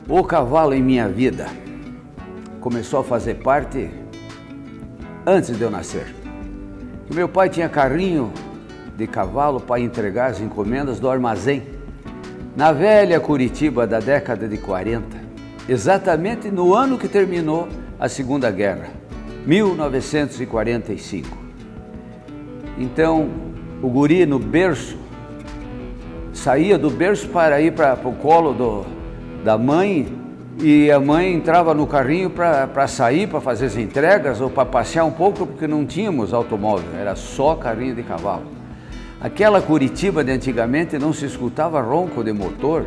O cavalo em minha vida começou a fazer parte antes de eu nascer. O meu pai tinha carrinho de cavalo para entregar as encomendas do armazém na velha Curitiba da década de 40, exatamente no ano que terminou a Segunda Guerra, 1945. Então, o guri no berço, saía do berço para ir para o colo da mãe, e a mãe entrava no carrinho para sair, para fazer as entregas ou para passear um pouco, porque não tínhamos automóvel, era só carrinho de cavalo. Aquela Curitiba de antigamente não se escutava ronco de motor,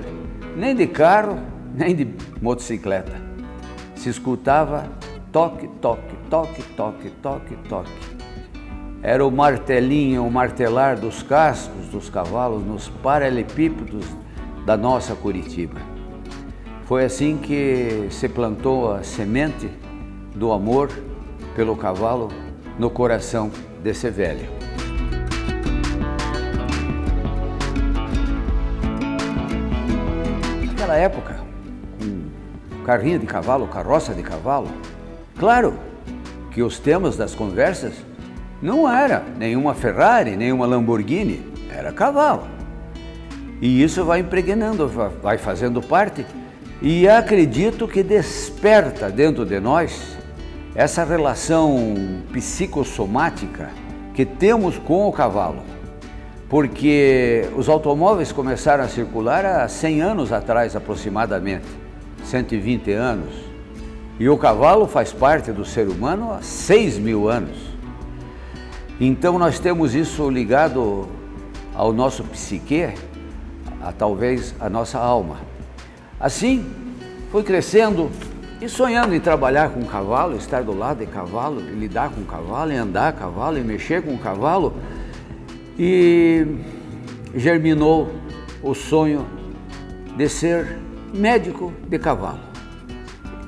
nem de carro, nem de motocicleta. Se escutava toque, toque, toque, toque, toque, toque. Era o martelinho, o martelar dos cascos dos cavalos nos paralelepípedos da nossa Curitiba. Foi assim que se plantou a semente do amor pelo cavalo no coração desse velho. Naquela época, com carrinho de cavalo, carroça de cavalo, claro que os temas das conversas não era nenhuma Ferrari, nenhuma Lamborghini, era cavalo. E isso vai impregnando, vai fazendo parte. E acredito que desperta dentro de nós essa relação psicossomática que temos com o cavalo. Porque os automóveis começaram a circular há 100 anos atrás aproximadamente, 120 anos. E o cavalo faz parte do ser humano há 6.000 anos. Então nós temos isso ligado ao nosso psique, talvez a nossa alma. Assim, fui crescendo e sonhando em trabalhar com cavalo, estar do lado de cavalo, e lidar com cavalo, e andar a cavalo, e mexer com cavalo. E germinou o sonho de ser médico de cavalo.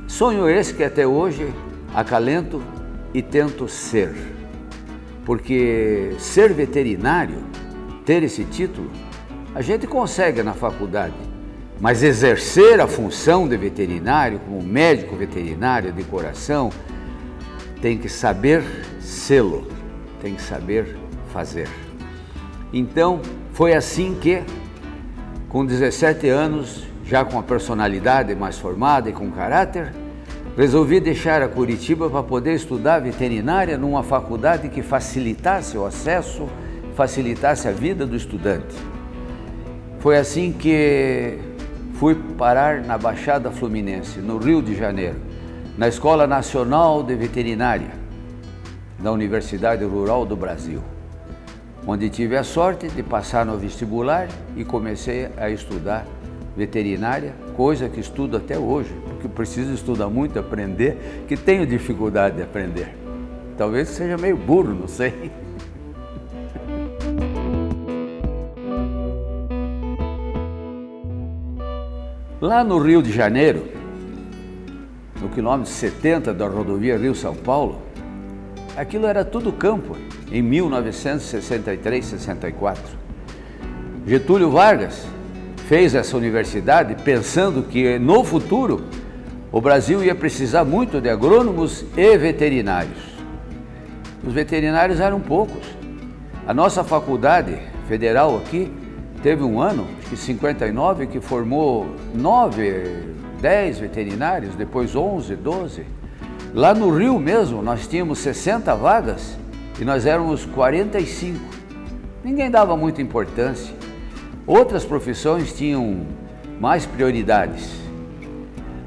Sonho esse que até hoje acalento e tento ser. Porque ser veterinário, ter esse título, a gente consegue na faculdade. Mas exercer a função de veterinário, como médico veterinário de coração, tem que saber sê-lo, tem que saber fazer. Então, foi assim que, com 17 anos, já com a personalidade mais formada e com caráter, resolvi deixar a Curitiba para poder estudar veterinária numa faculdade que facilitasse o acesso, facilitasse a vida do estudante. Foi assim que fui parar na Baixada Fluminense, no Rio de Janeiro, na Escola Nacional de Veterinária, da Universidade Rural do Brasil, onde tive a sorte de passar no vestibular e comecei a estudar veterinária, coisa que estudo até hoje, porque preciso estudar muito, aprender, que tenho dificuldade de aprender. Talvez seja meio burro, não sei. Lá no Rio de Janeiro, no quilômetro 70 da rodovia Rio-São Paulo, aquilo era tudo campo, em 1963-64. Getúlio Vargas fez essa universidade pensando que no futuro o Brasil ia precisar muito de agrônomos e veterinários. Os veterinários eram poucos. A nossa faculdade federal aqui teve um ano, acho que 59, que formou 10 veterinários, depois 11, 12. Lá no Rio mesmo, nós tínhamos 60 vagas e nós éramos 45. Ninguém dava muita importância. Outras profissões tinham mais prioridades.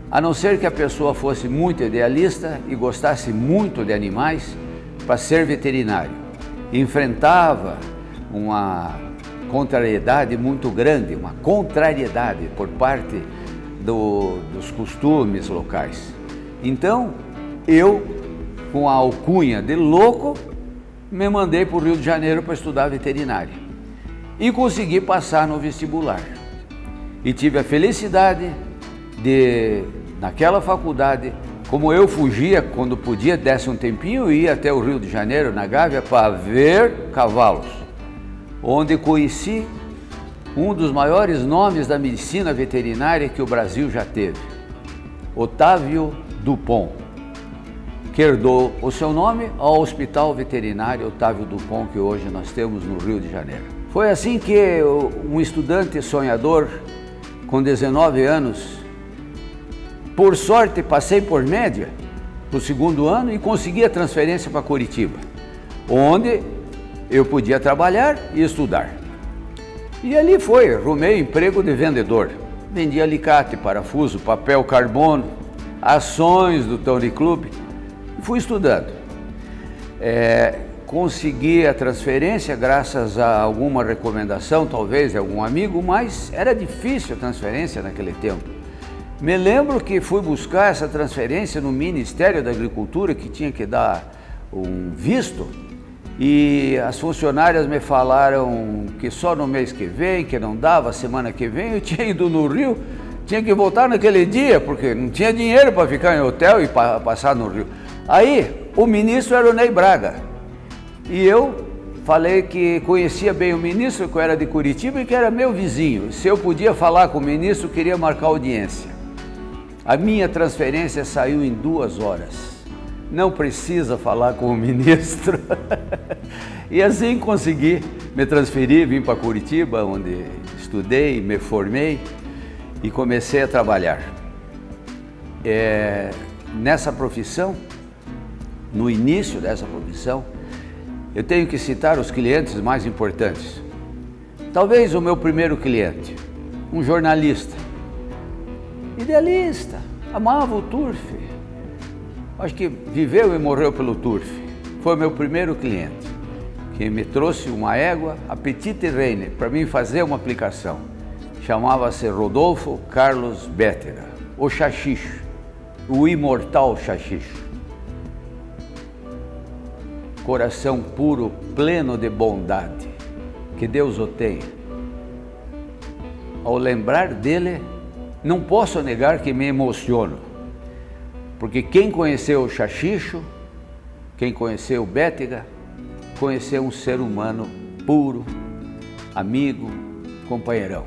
A não ser que a pessoa fosse muito idealista e gostasse muito de animais para ser veterinário. Enfrentava uma contrariedade muito grande, uma contrariedade por parte dos costumes locais. Então, eu, com a alcunha de louco, me mandei para o Rio de Janeiro para estudar veterinária. E consegui passar no vestibular. E tive a felicidade de, naquela faculdade, como eu fugia quando podia, desse um tempinho, eu ia até o Rio de Janeiro, na Gávea, para ver cavalos, onde conheci um dos maiores nomes da medicina veterinária que o Brasil já teve, Otávio Dupont, que herdou o seu nome ao Hospital Veterinário Otávio Dupont, que hoje nós temos no Rio de Janeiro. Foi assim que um estudante sonhador, com 19 anos, por sorte passei por média no segundo ano e consegui a transferência para Curitiba, onde eu podia trabalhar e estudar. E ali foi, arrumei emprego de vendedor. Vendi alicate, parafuso, papel carbono, ações do Tony Club. Fui estudando. Consegui a transferência graças a alguma recomendação, talvez, de algum amigo, mas era difícil a transferência naquele tempo. Me lembro que fui buscar essa transferência no Ministério da Agricultura, que tinha que dar um visto, e as funcionárias me falaram que só no mês que vem, que não dava, semana que vem. Eu tinha ido no Rio, tinha que voltar naquele dia, porque não tinha dinheiro para ficar em hotel e passar no Rio. Aí, o ministro era o Ney Braga, e eu falei que conhecia bem o ministro, que eu era de Curitiba e que era meu vizinho. Se eu podia falar com o ministro, queria marcar audiência. A minha transferência saiu em 2 horas. Não precisa falar com o ministro. E assim consegui me transferir, vim para Curitiba, onde estudei, me formei e comecei a trabalhar. Nessa profissão, no início dessa profissão, eu tenho que citar os clientes mais importantes. Talvez o meu primeiro cliente, um jornalista, idealista, amava o turf. Acho que viveu e morreu pelo turf. Foi meu primeiro cliente, que me trouxe uma égua, a Petite Reine, para mim fazer uma aplicação. Chamava-se Rodolfo Carlos Bétega, o Xaxixo, o imortal Xaxixo. Coração puro, pleno de bondade, que Deus o tenha. Ao lembrar dele, não posso negar que me emociono, porque quem conheceu o Xaxixo, quem conheceu o Bétega, conheceu um ser humano puro, amigo, companheirão.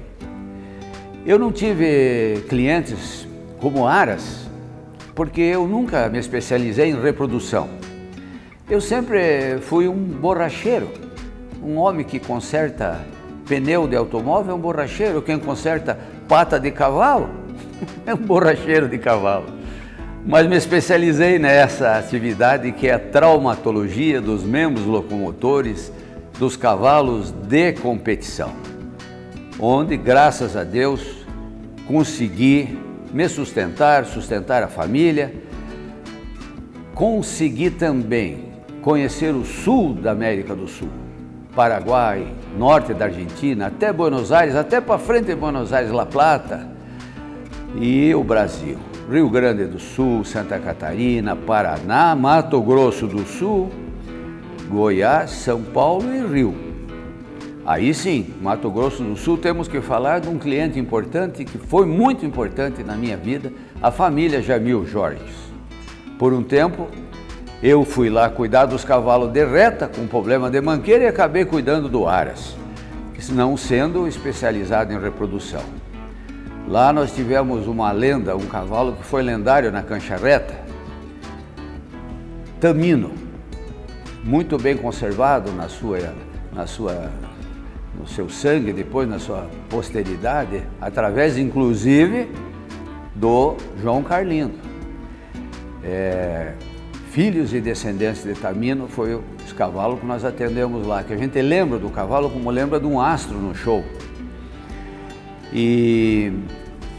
Eu não tive clientes como Aras, porque eu nunca me especializei em reprodução. Eu sempre fui um borracheiro, um homem que conserta pneu de automóvel é um borracheiro, quem conserta pata de cavalo é um borracheiro de cavalo. Mas me especializei nessa atividade que é a traumatologia dos membros locomotores dos cavalos de competição, onde, graças a Deus, consegui me sustentar a família, consegui também conhecer o sul da América do Sul, Paraguai, norte da Argentina, até Buenos Aires, até para frente de Buenos Aires, La Plata, e o Brasil, Rio Grande do Sul, Santa Catarina, Paraná, Mato Grosso do Sul, Goiás, São Paulo e Rio. Aí sim, Mato Grosso do Sul, temos que falar de um cliente importante, que foi muito importante na minha vida, a família Jamil Jorges. Por um tempo, eu fui lá cuidar dos cavalos de reta com problema de manqueira e acabei cuidando do Aras, não sendo especializado em reprodução. Lá nós tivemos uma lenda, um cavalo que foi lendário na cancha reta, Tamino, muito bem conservado no seu sangue, depois na sua posteridade, através inclusive do João Carlindo. Filhos e descendentes de Tamino foi os cavalos que nós atendemos lá, que a gente lembra do cavalo como lembra de um astro no show. E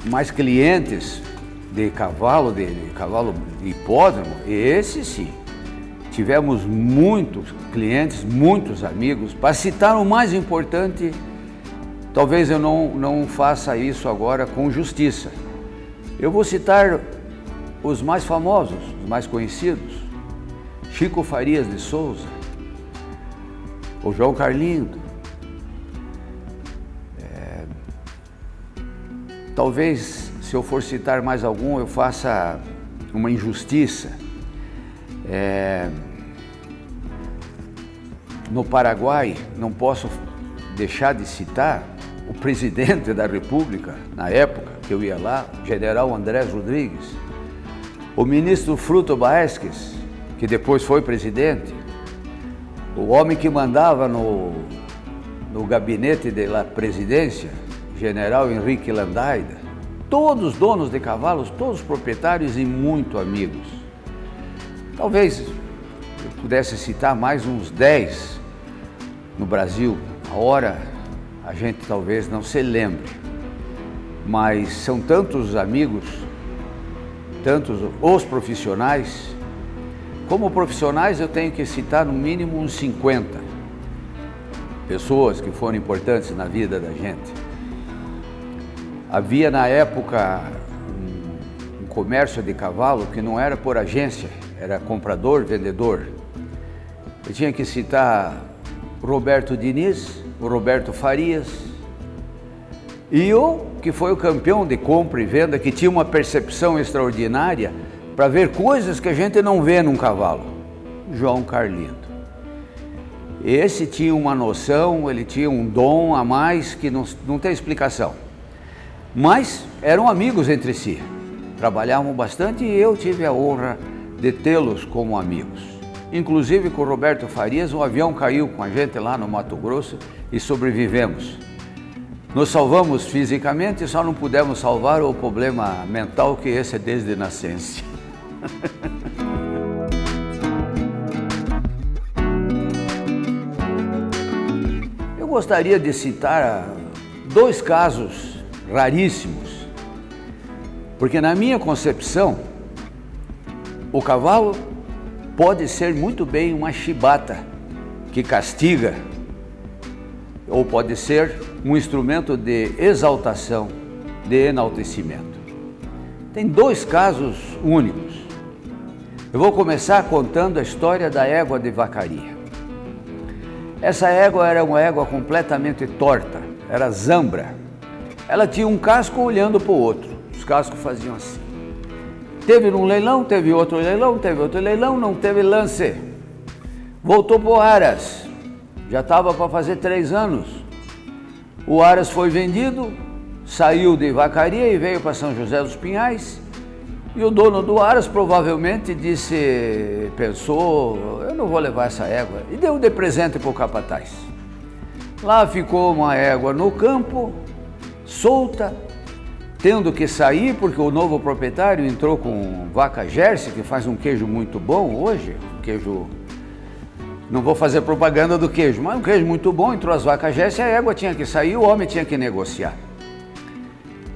mais clientes de cavalo de hipódromo, esse sim. Tivemos muitos clientes, muitos amigos. Para citar o mais importante, talvez eu não faça isso agora com justiça. Eu vou citar os mais famosos, os mais conhecidos. Chico Farias de Souza, o João Carlindo. Talvez, se eu for citar mais algum, eu faça uma injustiça. No Paraguai, não posso deixar de citar o presidente da República, na época que eu ia lá, o general Andrés Rodrigues, o ministro Fruto Baesques, que depois foi presidente, o homem que mandava no gabinete da presidência, general Henrique Landaida, todos donos de cavalos, todos proprietários e muito amigos. Talvez eu pudesse citar mais uns 10 no Brasil. A hora a gente talvez não se lembre, mas são tantos amigos, tantos os profissionais. Como profissionais eu tenho que citar no mínimo uns 50 pessoas que foram importantes na vida da gente. Havia na época um comércio de cavalo que não era por agência, era comprador, vendedor. Eu tinha que citar o Roberto Diniz, o Roberto Farias e o que foi o campeão de compra e venda, que tinha uma percepção extraordinária para ver coisas que a gente não vê num cavalo, João Carlindo. Esse tinha uma noção, ele tinha um dom a mais que não tem explicação. Mas eram amigos entre si, trabalhavam bastante e eu tive a honra de tê-los como amigos. Inclusive com o Roberto Farias, um avião caiu com a gente lá no Mato Grosso e sobrevivemos. Nos salvamos fisicamente, só não pudemos salvar o problema mental, que esse é desde nascença. Eu gostaria de citar 2 casos raríssimos, porque na minha concepção, o cavalo pode ser muito bem uma chibata que castiga, ou pode ser um instrumento de exaltação, de enaltecimento. Tem 2 casos únicos. Eu vou começar contando a história da égua de vacaria. Essa égua era uma égua completamente torta, era zambra. Ela tinha um casco olhando para o outro, os cascos faziam assim. Teve um leilão, teve outro leilão, não teve lance. Voltou para o Aras, já estava para fazer 3 anos. O Aras foi vendido, saiu de vacaria e veio para São José dos Pinhais. E o dono do Aras provavelmente pensou, eu não vou levar essa égua, e deu de presente para o capataz. Lá ficou uma égua no campo, solta, tendo que sair porque o novo proprietário entrou com vaca Jersey, que faz um queijo muito bom hoje, queijo, não vou fazer propaganda do queijo, mas um queijo muito bom, entrou as vacas Jersey, a égua tinha que sair, o homem tinha que negociar.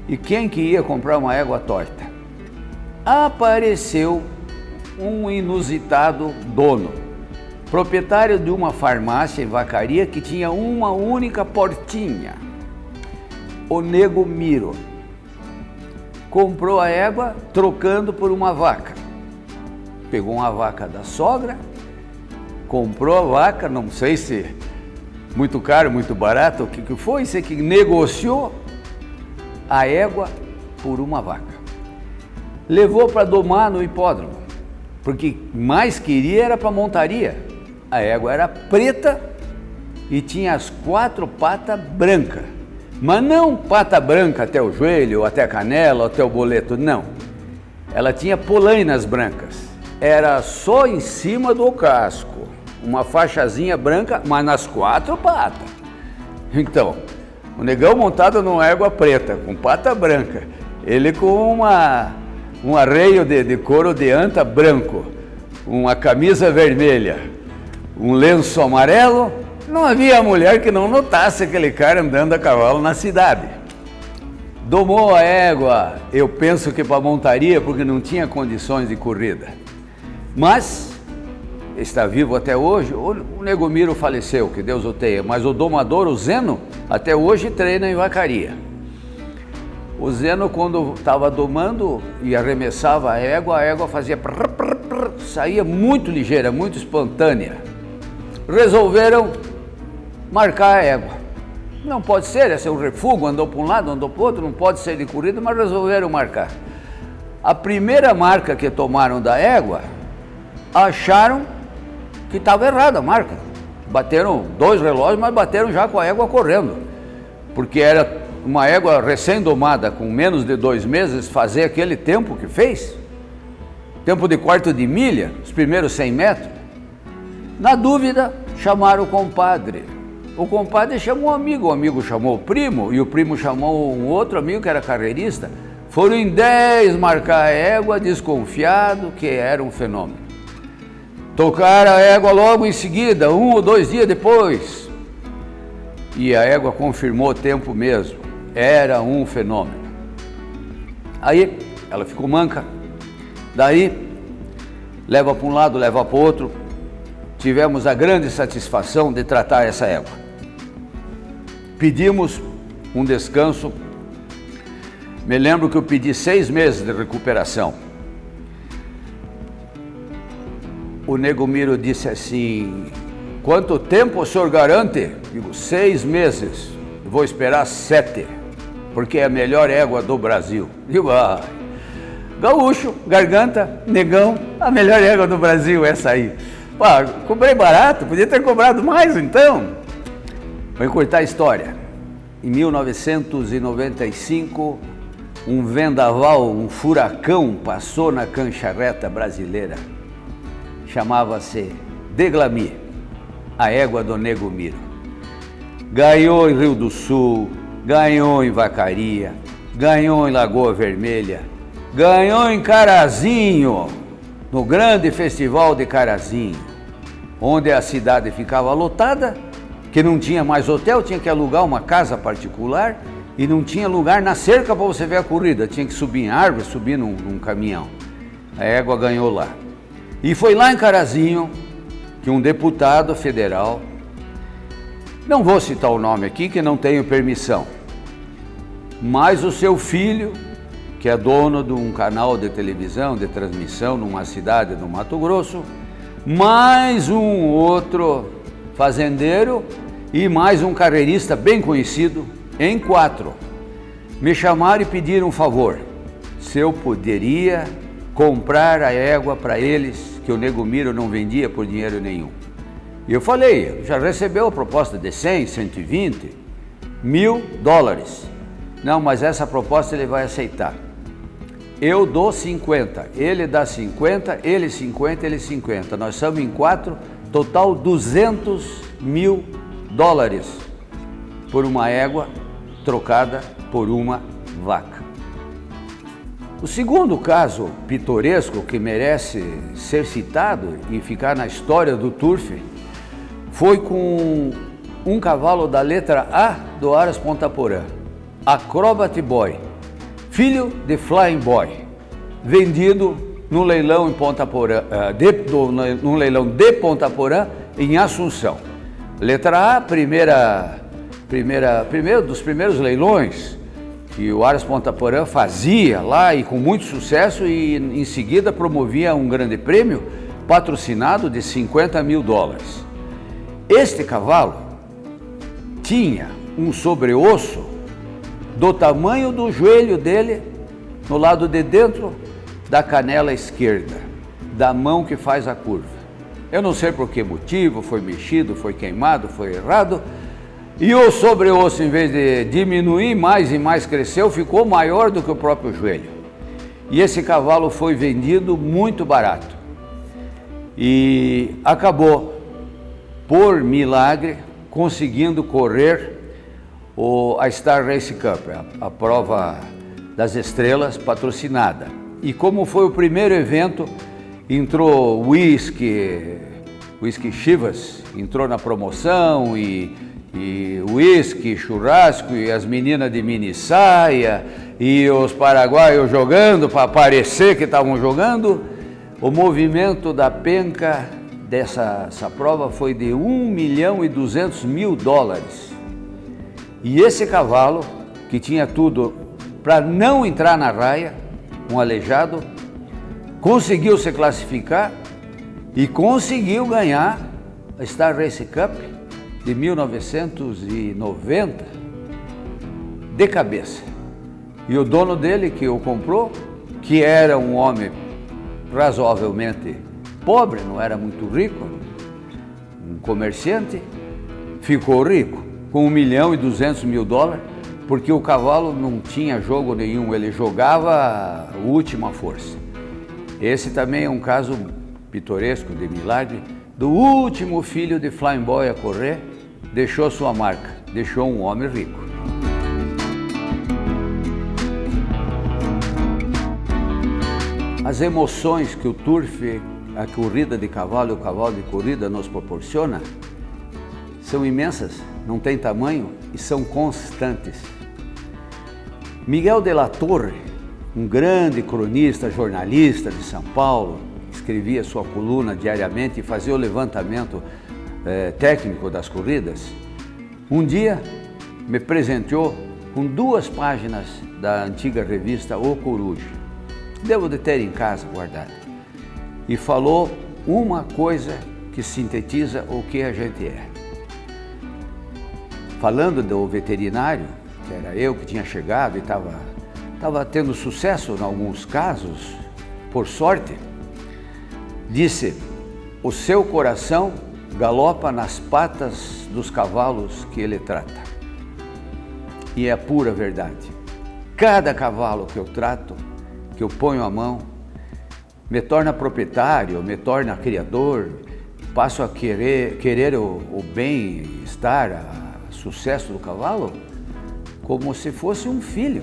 E quem que ia comprar uma égua torta? Apareceu um inusitado dono, proprietário de uma farmácia em vacaria que tinha uma única portinha. O Nego Miro comprou a égua trocando por uma vaca. Pegou uma vaca da sogra, comprou a vaca, não sei se muito caro, muito barato, o que foi, sei que negociou a égua por uma vaca. Levou para domar no hipódromo, porque mais queria era para montaria. A égua era preta e tinha as 4 patas brancas. Mas não pata branca até o joelho, até a canela, até o boleto, não. Ela tinha polainas brancas. Era só em cima do casco, uma faixazinha branca, mas nas 4 patas. Então, o negão montado numa égua preta, com pata branca, ele com um arreio de couro de anta branco, uma camisa vermelha, um lenço amarelo. Não havia mulher que não notasse aquele cara andando a cavalo na cidade. Domou a égua, eu penso que para montaria, porque não tinha condições de corrida. Mas está vivo até hoje. O Nego Miro faleceu, que Deus o tenha, mas o domador, o Zeno, até hoje treina em vacaria. O Zeno, quando estava domando e arremessava a égua fazia prr, prr, prr, saía muito ligeira, muito espontânea. Resolveram marcar a égua. Não pode ser, esse é um refúgio, andou para um lado, andou para o outro, não pode ser de corrida, mas resolveram marcar. A primeira marca que tomaram da égua, acharam que estava errada a marca. Bateram 2 relógios, mas bateram já com a égua correndo. Porque era uma égua recém-domada, com menos de 2 meses, fazer aquele tempo que fez. Tempo de quarto de milha, os primeiros 100 metros. Na dúvida, chamaram o compadre. O compadre chamou o amigo chamou o primo, e o primo chamou um outro amigo que era carreirista. Foram em 10 marcar a égua, desconfiado que era um fenômeno. Tocaram a égua logo em seguida, 1 ou 2 dias depois. E a égua confirmou o tempo mesmo. Era um fenômeno. Aí, ela ficou manca. Daí, leva para um lado, leva para o outro. Tivemos a grande satisfação de tratar essa égua. Pedimos um descanso. Me lembro que eu pedi 6 meses de recuperação. O Nego Miro disse assim: quanto tempo o senhor garante? Digo, 6 meses. Vou esperar 7, porque é a melhor égua do Brasil. Digo, gaúcho, garganta, negão, a melhor égua do Brasil, essa aí. Pá, comprei barato, podia ter cobrado mais então. Vou encurtar a história. Em 1995, um vendaval, um furacão passou na cancha-reta brasileira. Chamava-se Deglami, a égua do Nego Miro. Ganhou em Rio do Sul, ganhou em Vacaria, ganhou em Lagoa Vermelha, ganhou em Carazinho, no grande festival de Carazinho, onde a cidade ficava lotada, que não tinha mais hotel, tinha que alugar uma casa particular e não tinha lugar na cerca para você ver a corrida, tinha que subir em árvore, subir num caminhão. A égua ganhou lá. E foi lá em Carazinho que um deputado federal, não vou citar o nome aqui que não tenho permissão, mas o seu filho, que é dono de um canal de televisão, de transmissão numa cidade do Mato Grosso, mais um outro fazendeiro e mais um carreirista bem conhecido, em 4, me chamaram e pediram um favor, se eu poderia comprar a égua para eles, que o Nego Miro não vendia por dinheiro nenhum. E eu falei, já recebeu a proposta de 100, 120, $1.000. Não, mas essa proposta ele vai aceitar. Eu dou 50, ele dá 50, ele 50, ele 50. Nós somos em 4, total $200.000 por uma égua trocada por uma vaca. O segundo caso pitoresco que merece ser citado e ficar na história do turf foi com um cavalo da letra A do Aras Ponta Porã, Acrobat Boy, filho de Flying Boy, vendido no leilão em Ponta Porã, num leilão de Ponta Porã em Assunção. Letra A, primeiro dos primeiros leilões que o Aras Ponta Porã fazia lá e com muito sucesso, e em seguida promovia um grande prêmio patrocinado de $50.000. Este cavalo tinha um sobreosso do tamanho do joelho dele no lado de dentro da canela esquerda, da mão que faz a curva. Eu não sei por que motivo, foi mexido, foi queimado, foi errado, e o sobreosso, em vez de diminuir mais e mais cresceu, ficou maior do que o próprio joelho. E esse cavalo foi vendido muito barato. E acabou, por milagre, conseguindo correr a Star Race Cup, a prova das estrelas patrocinada. E como foi o primeiro evento, entrou whisky Chivas, entrou na promoção, e whisky, churrasco, e as meninas de mini saia, e os paraguaios jogando para parecer que estavam jogando. O movimento da penca dessa prova foi de $1.200.000. E esse cavalo, que tinha tudo para não entrar na raia, um aleijado, conseguiu se classificar e conseguiu ganhar a Star Race Cup de 1990 de cabeça. E o dono dele que o comprou, que era um homem razoavelmente pobre, não era muito rico, um comerciante, ficou rico com $1.200.000, porque o cavalo não tinha jogo nenhum, ele jogava a última força. Esse também é um caso pitoresco de milagre, do último filho de Flying Boy a correr, deixou sua marca, deixou um homem rico. As emoções que o turf, a corrida de cavalo e o cavalo de corrida nos proporciona são imensas, não tem tamanho e são constantes. Miguel de la Torre, um grande cronista, jornalista de São Paulo, escrevia sua coluna diariamente e fazia o levantamento técnico das corridas. Um dia me presenteou com 2 páginas da antiga revista O Coruja. Devo de ter em casa guardado. E falou uma coisa que sintetiza o que a gente é. Falando do veterinário, que era eu que tinha chegado e estava tendo sucesso em alguns casos, por sorte, disse: o seu coração galopa nas patas dos cavalos que ele trata. E é a pura verdade. Cada cavalo que eu trato, que eu ponho a mão, me torna proprietário, me torna criador, passo a querer o bem-estar, o sucesso do cavalo, como se fosse um filho.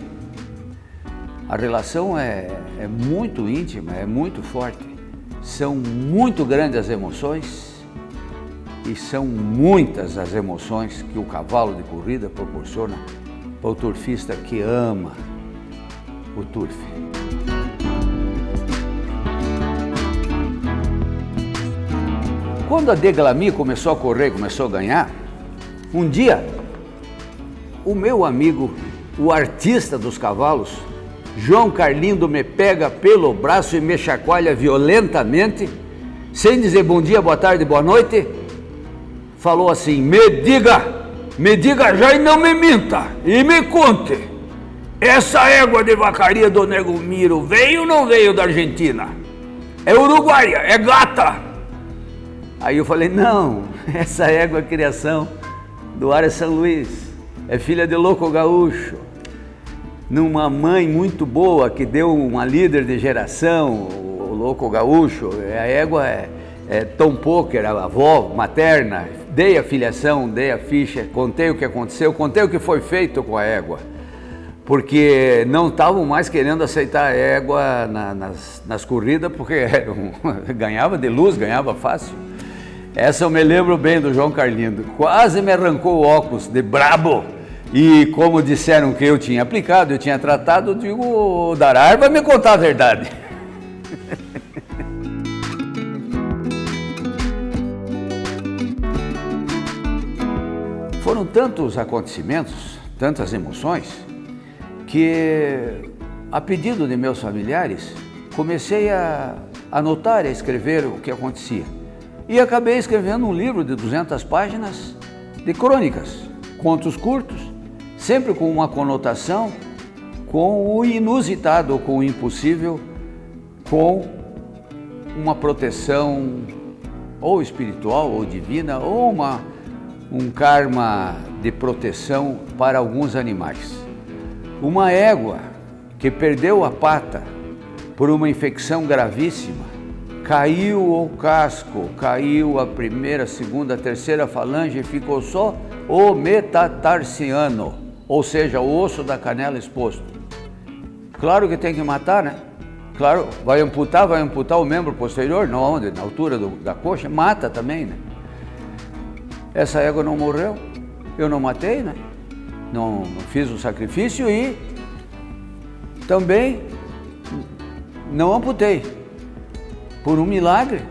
A relação é muito íntima, é muito forte. São muito grandes as emoções e são muitas as emoções que o cavalo de corrida proporciona para o turfista que ama o turf. Quando a Deglami começou a correr, começou a ganhar, um dia, o meu amigo, o artista dos cavalos, João Carlindo, me pega pelo braço e me chacoalha violentamente, sem dizer bom dia, boa tarde, boa noite, falou assim: me diga já e não me minta, e me conte, essa égua de vacaria do Nego Miro veio ou não veio da Argentina? É uruguaia, é gata? Aí eu falei: não, essa égua é criação do Área São Luís, é filha de louco gaúcho, numa mãe muito boa que deu uma líder de geração, o louco gaúcho. A égua é Tom Poker, a avó materna. Dei a filiação, dei a ficha, contei o que aconteceu, contei o que foi feito com a égua, porque não estavam mais querendo aceitar a égua nas corridas, porque ganhava de luz, ganhava fácil. Essa eu me lembro bem do João Carlindo, quase me arrancou o óculos de brabo, e como disseram que eu tinha aplicado, eu tinha tratado, eu digo: o Darar vai me contar a verdade. Foram tantos acontecimentos, tantas emoções, que, a pedido de meus familiares, comecei a anotar e a escrever o que acontecia. E acabei escrevendo um livro de 200 páginas de crônicas, contos curtos, sempre com uma conotação com o inusitado, com o impossível, com uma proteção ou espiritual ou divina, ou um karma de proteção para alguns animais. Uma égua que perdeu a pata por uma infecção gravíssima, caiu o casco, caiu a primeira, segunda, terceira falange e ficou só o metatarsiano, ou seja, o osso da canela exposto. Claro que tem que matar, né? Claro, vai amputar o membro posterior, não onde? Na altura da coxa, mata também, né? Essa égua não morreu, eu não matei, né? Não fiz o sacrifício e também não amputei. Por um milagre,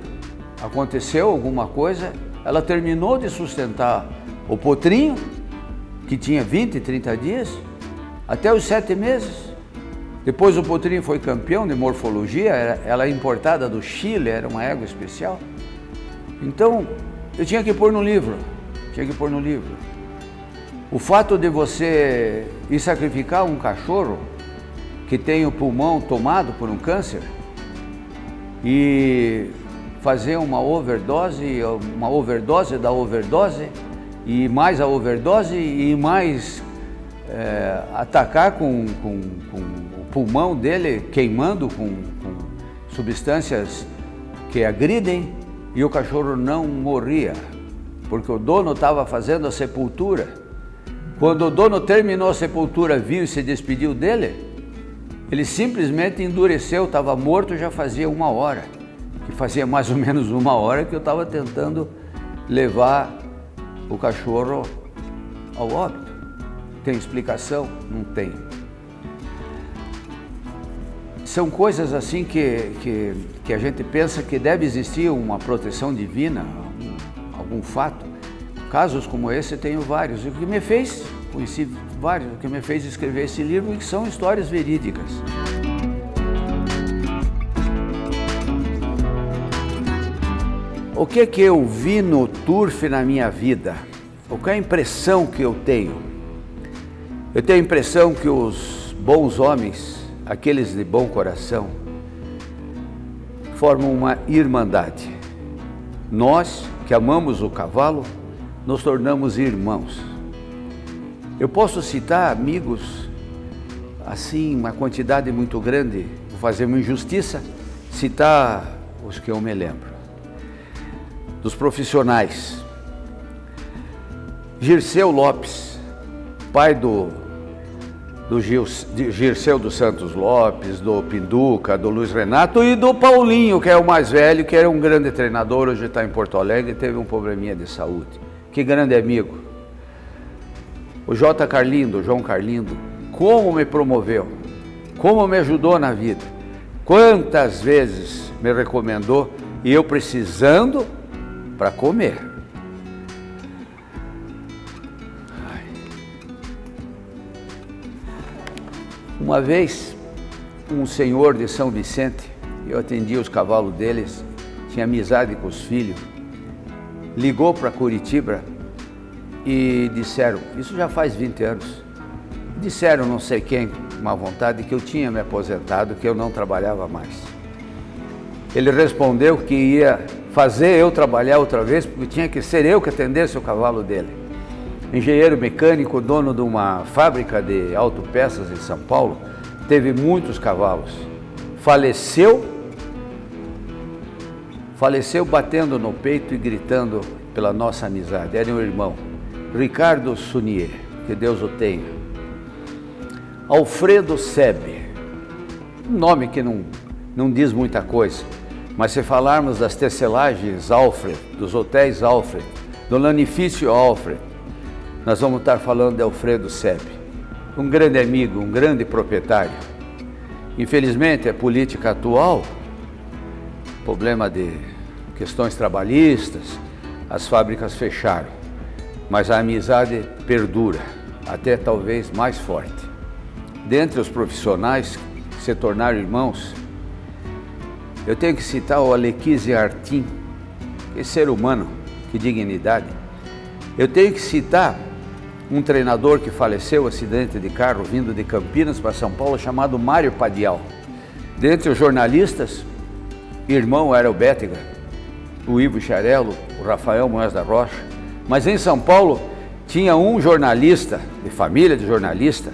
aconteceu alguma coisa, ela terminou de sustentar o potrinho, que tinha 20, 30 dias, até os 7 meses. Depois o potrinho foi campeão de morfologia, ela é importada do Chile, era uma égua especial. Então, eu tinha que pôr no livro. Tinha que pôr no livro. O fato de você ir sacrificar um cachorro que tem o pulmão tomado por um câncer e fazer uma overdose da overdose, e mais a overdose, e mais atacar com o pulmão dele queimando com substâncias que agridem, e o cachorro não morria, porque o dono estava fazendo a sepultura. Quando o dono terminou a sepultura, viu e se despediu dele, ele simplesmente endureceu, estava morto já fazia 1 hora, que fazia mais ou menos 1 hora que eu estava tentando levar o cachorro ao óbito. Tem explicação? Não tem. São coisas assim que a gente pensa que deve existir uma proteção divina, algum fato. Casos como esse eu tenho vários. O que me fez, conheci vários, o que me fez escrever esse livro, que são histórias verídicas. O que eu vi no turf na minha vida? Qual é a impressão que eu tenho? Eu tenho a impressão que os bons homens, aqueles de bom coração, formam uma irmandade. Nós, que amamos o cavalo, nos tornamos irmãos. Eu posso citar amigos, assim, uma quantidade muito grande, vou fazer uma injustiça, citar os que eu me lembro. Dos profissionais, Girceu Lopes, pai do Girceu dos Santos Lopes, do Pinduca, do Luiz Renato e do Paulinho, que é o mais velho, que era um grande treinador, hoje está em Porto Alegre e teve um probleminha de saúde. Que grande amigo. O João Carlindo, como me promoveu, como me ajudou na vida, quantas vezes me recomendou e eu precisando para comer. Uma vez, um senhor de São Vicente, eu atendia os cavalos deles, tinha amizade com os filhos, ligou para Curitiba e disseram, isso já faz 20 anos, disseram não sei quem, má vontade, que eu tinha me aposentado, que eu não trabalhava mais. Ele respondeu que ia fazer eu trabalhar outra vez, porque tinha que ser eu que atendesse o cavalo dele. Engenheiro mecânico, dono de uma fábrica de autopeças em São Paulo, teve muitos cavalos. Faleceu batendo no peito e gritando pela nossa amizade. Era um irmão, Ricardo Sunier, que Deus o tenha. Alfredo Sebe, um nome que não diz muita coisa, mas se falarmos das tecelagens Alfred, dos hotéis Alfred, do lanifício Alfred, nós vamos estar falando de Alfredo Sebe, um grande amigo, um grande proprietário. Infelizmente, a política atual, problema de questões trabalhistas, as fábricas fecharam, mas a amizade perdura, até talvez mais forte. Dentre os profissionais que se tornaram irmãos, eu tenho que citar o Alequise Artim, que ser humano, que dignidade. Eu tenho que citar um treinador que faleceu, acidente de carro, vindo de Campinas para São Paulo, chamado Mário Padial. Dentre os jornalistas, irmão era o Bétega, o Ivo Charello, o Rafael Moés da Rocha. Mas em São Paulo tinha um jornalista, de família de jornalista,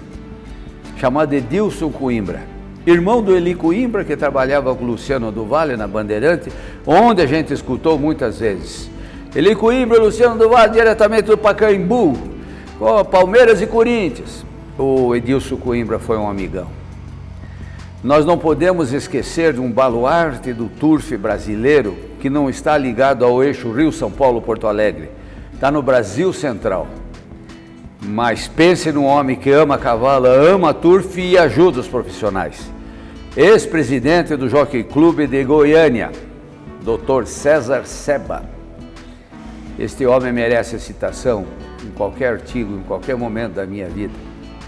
chamado Edilson Coimbra, irmão do Eli Coimbra, que trabalhava com o Luciano do Vale na Bandeirante, onde a gente escutou muitas vezes. Eli Coimbra e Luciano do Vale diretamente do Pacaembu, Palmeiras e Corinthians. O Edilson Coimbra foi um amigão. Nós não podemos esquecer de um baluarte do turf brasileiro que não está ligado ao eixo Rio-São Paulo-Porto Alegre. Está no Brasil Central. Mas pense num homem que ama cavalo, ama turf e ajuda os profissionais. Ex-presidente do Jockey Clube de Goiânia, Dr. César Seba. Este homem merece a citação em qualquer artigo, em qualquer momento da minha vida.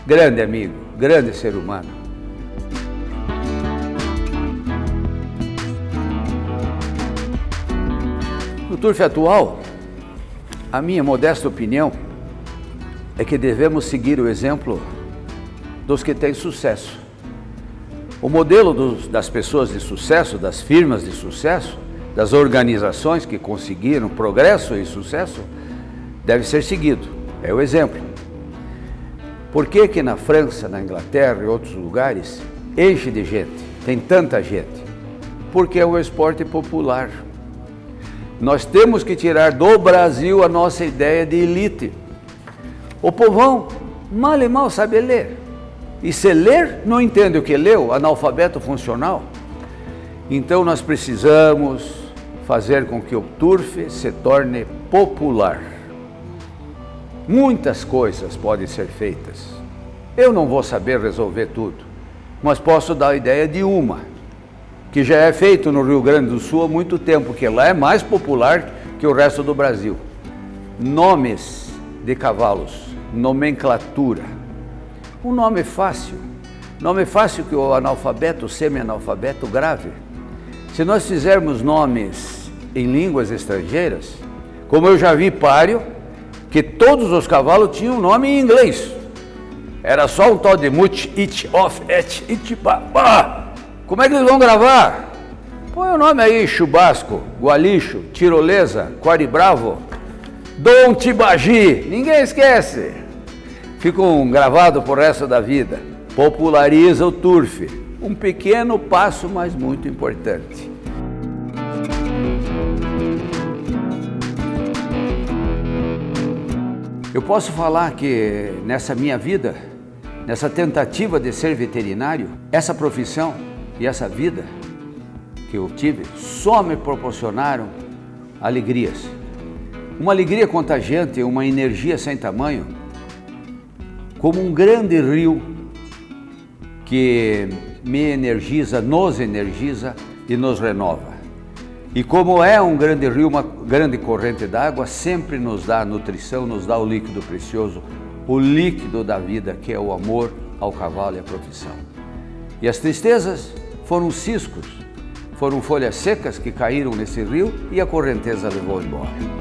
Grande amigo, grande ser humano. No turf atual, A minha modesta opinião é que devemos seguir o exemplo dos que têm sucesso. O modelo das pessoas de sucesso, das firmas de sucesso, das organizações que conseguiram progresso e sucesso, deve ser seguido. É o exemplo. Por que que na França, na Inglaterra e outros lugares enche de gente, tem tanta gente? Porque é um esporte popular. Nós temos que tirar do Brasil a nossa ideia de elite. O povão mal e mal sabe ler. E se ler, não entende o que leu, analfabeto funcional. Então nós precisamos fazer com que o turf se torne popular. Muitas coisas podem ser feitas. Eu não vou saber resolver tudo, mas posso dar a ideia de uma, que já é feito no Rio Grande do Sul há muito tempo, que lá é mais popular que o resto do Brasil. Nomes de cavalos, nomenclatura. Um nome fácil que o analfabeto, o semi-analfabeto grave. Se nós fizermos nomes em línguas estrangeiras, como eu já vi páreo, que todos os cavalos tinham nome em inglês. Era só um tal de mut, it, off, et, it, ba. Como é que eles vão gravar? Põe o nome aí, Chubasco, Gualicho, Tirolesa, Quaribravo, Dom Tibagi, ninguém esquece. Ficam gravados por resto da vida. Populariza o turf. Um pequeno passo, mas muito importante. Eu posso falar que nessa minha vida, nessa tentativa de ser veterinário, essa profissão e essa vida que eu tive só me proporcionaram alegrias. Uma alegria contagiante, uma energia sem tamanho, como um grande rio que me energiza, nos energiza e nos renova. E como é um grande rio, uma grande corrente d'água, sempre nos dá nutrição, nos dá o líquido precioso, o líquido da vida, que é o amor ao cavalo e à profissão. E as tristezas foram ciscos, foram folhas secas que caíram nesse rio e a correnteza levou embora.